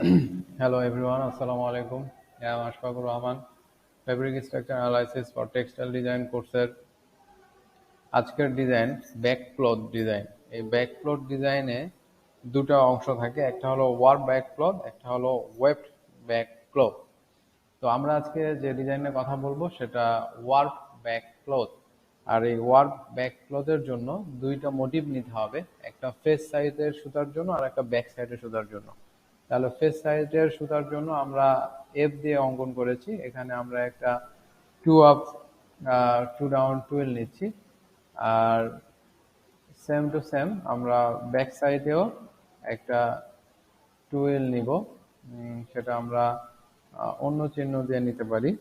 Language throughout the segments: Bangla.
Hello everyone, Assalamu alaikum. I am Ashfaqur Rahman, Fabric Structure Analysis for Textile Design কোর্সের আজকের ডিজাইন ব্যাক ক্লথ ডিজাইন। এই ব্যাক ক্লথ ডিজাইনে দুটো অংশ থাকে, একটা হলো ওয়ার্প ব্যাক ক্লথ, একটা হলো ওয়েবড ব্যাক ক্লথ। তো আমরা আজকে যে ডিজাইনের কথা বলবো সেটা ওয়ার্প ব্যাক ক্লথ। আর এই ওয়ার্প ব্যাক ক্লথের জন্য দুইটা মোটিভ নিতে হবে, একটা ফেস সাইডের সুতার জন্য আর একটা ব্যাক সাইডের সুতার জন্য। তাহলে ফেস সাইডের সুতার জন্য আমরা এফ দিয়ে অঙ্কন করেছি, এখানে আমরা একটা টু আপ টু ডাউন টুয়েল নিচ্ছি। আর সেম টু সেম আমরা ব্যাক সাইডেও একটা টুয়েল নিব, সেটা আমরা অন্য চিহ্ন দিয়ে নিতে পারি।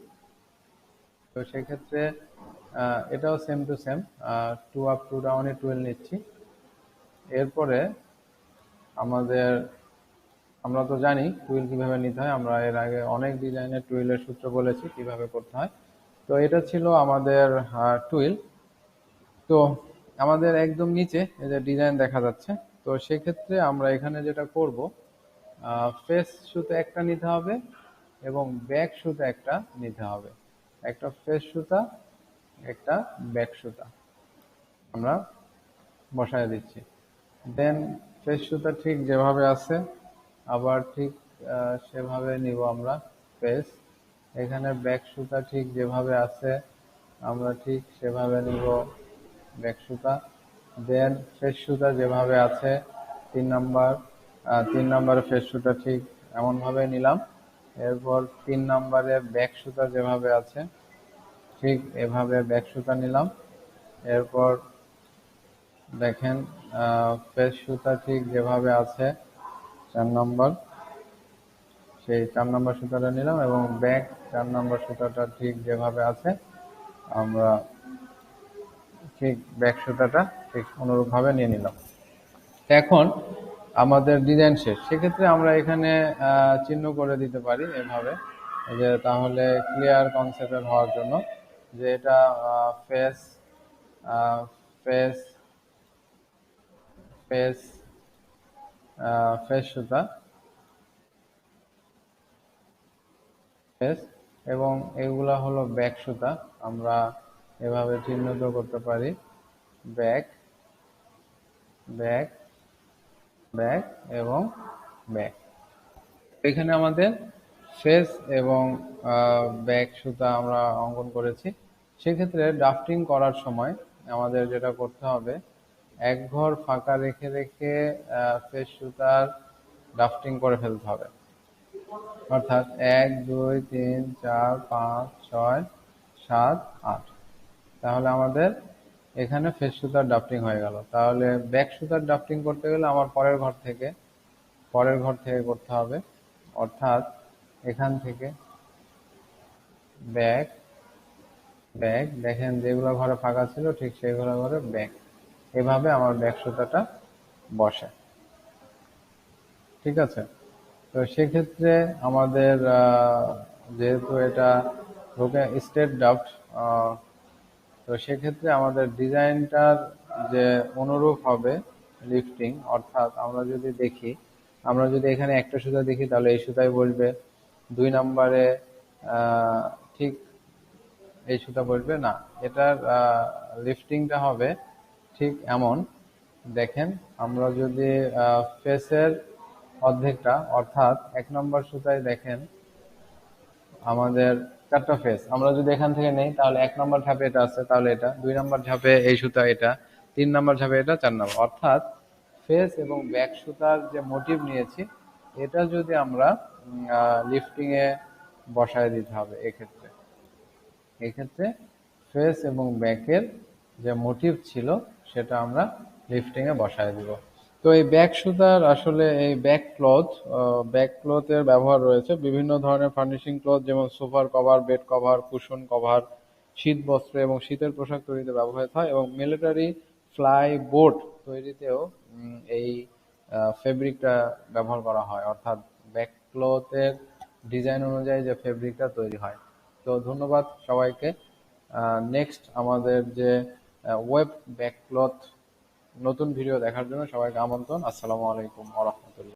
তো সেক্ষেত্রে এটাও same to same to up to ডাউনে টুয়েল নিচ্ছি। এরপরে আমরা তো জানি টুয়েল কিভাবে নিতে হয়, আমরা এর আগে অনেক ডিজাইনের টুয়েলের সূত্র বলেছি কিভাবে করতে হয়। তো এটা ছিল আমাদের টুয়েল। তো আমাদের একদম নিচে এই যে ডিজাইন দেখা যাচ্ছে, তো সেক্ষেত্রে আমরা এখানে যেটা করব, ফেস সুতা একটা নিতে হবে এবং ব্যাক সুতা একটা নিতে হবে। একটা ফেস সুতা, একটা ব্যাক সুতা আমরা বসায় দিচ্ছি। দেন ফেস সুতা ঠিক যেভাবে আছে আবার ঠিক সেভাবে নিব আমরা ফেস। এখানে ব্যাক সুতা ঠিক যেভাবে আছে আমরা ঠিক সেভাবে নিব ব্যাক সুতা। দেন ফেস সুতা যেভাবে আছে তিন নাম্বারে ফেস সুতা ঠিক এমনভাবে নিলাম। এরপর 3 নাম্বারে ব্যাক সুতা যেভাবে আছে ঠিক এভাবে ব্যাক সুতা নিলাম। এরপর দেখেন ফেস সুতা ঠিক যেভাবে আছে 4 নম্বর, সেই 4 নম্বর সুতাটা নিলাম এবং ব্যাক 4 নম্বর সুতাটা ঠিক যেভাবে আছে আমরা ঠিক ব্যাক সুতাটা ঠিক অনুরূপভাবে নিয়ে নিলাম। এখন আমাদের ডিজাইন শেষ। সেক্ষেত্রে আমরা এখানে চিহ্ন করে দিতে পারি এভাবে, যে তাহলে ক্লিয়ার কনসেপ্ট হওয়ার জন্য যে এটা ফেস ফেস ফেস ফেস সুতা ফেস, এবং এগুলা হলো ব্যাক সুতা। আমরা এভাবে চিহ্নিত করতে পারি ব্যাক ব্যাক ব্যাক এবং ব্যাক। এখানে আমাদের ফেস এবং ব্যাক সুতা আমরা অঙ্কন করেছি। সেক্ষেত্রে ড্রাফটিং করার সময় আমাদের যেটা করতে হবে, এক ঘর ফাঁকা রেখে রেখে ফেস সুতার ড্রাফটিং করে ফেলতে হবে। অর্থাৎ 1 2 3 4 5 6 7 8, তাহলে আমাদের এখানে ফেস সুতার ড্রাফটিং হয়ে গেল। তাহলে ব্যাক সুতার ড্রাফটিং করতে গেলে আমার পরের ঘর থেকে করতে হবে। অর্থাৎ এখান থেকে ব্যাক ব্যাক, দেখেন যেগুলো ঘরে ফাঁকা ছিল ঠিক সেইগুলো ঘরে ব্যাক, এভাবে আমার ব্যাক সুতাটা বসে। ঠিক আছে। তো সেক্ষেত্রে আমাদের যেহেতু এটা স্টেট ড্রাফট, তো সেক্ষেত্রে আমাদের ডিজাইনটার যে অনুরূপ হবে লিফটিং, অর্থাৎ আমরা যদি এখানে একটা সুতা দেখি তাহলে এই সুতাই বসবে, 2 নম্বরে ঠিক এই সুতা বসবে না। এটার লিফটিংটা হবে ঠিক এমন। দেখেন আমরা যদি ফেসের অর্ধেকটা, অর্থাৎ 1 নম্বর সুতায় দেখেন আমাদের 4টা ফেস, আমরা যদি এখান থেকে নেই তাহলে 1 নম্বর ধাপে এটা আছে, তাহলে এটা 2 নম্বর ধাপে এই সুতা এটা, 3 নম্বর ধাপে এটা, 4 নম্বর। অর্থাৎ ফেস এবং ব্যাক সুতার যে মোটিভ নিয়েছি এটা যদি আমরা লিফটিং এ বসায় দিতে হবে। এক্ষেত্রে ফেস এবং ব্যাকের যে মোটিভ ছিল সেটা আমরা লিফটিং এ বসায় দিব। তো এই ব্যাক সুতার আসলে এই ব্যাক ক্লথের ব্যবহার রয়েছে বিভিন্ন ধরনের ফার্নিশিং ক্লথ, যেমন সোফার cover, bed cover, cushion cover, শীত বস্ত্র এবং শীতের পোশাক তৈরিতে ব্যবহৃত হয়, এবং মিলিটারি ফ্লাই বোর্ড তৈরিতেও এই ফেব্রিকটা ব্যবহার করা হয়। অর্থাৎ ব্যাক ক্লথের ডিজাইন অনুযায়ী যে ফেব্রিকটা তৈরি হয়। তো ধন্যবাদ সবাইকে। নেক্সট আমাদের যে ওয়েব ব্যাক ক্লথ নতুন ভিডিও দেখার জন্য সবাইকে আমন্ত্রণ। আসসালামু আলাইকুম ওয়া রাহমাতুল্লাহ।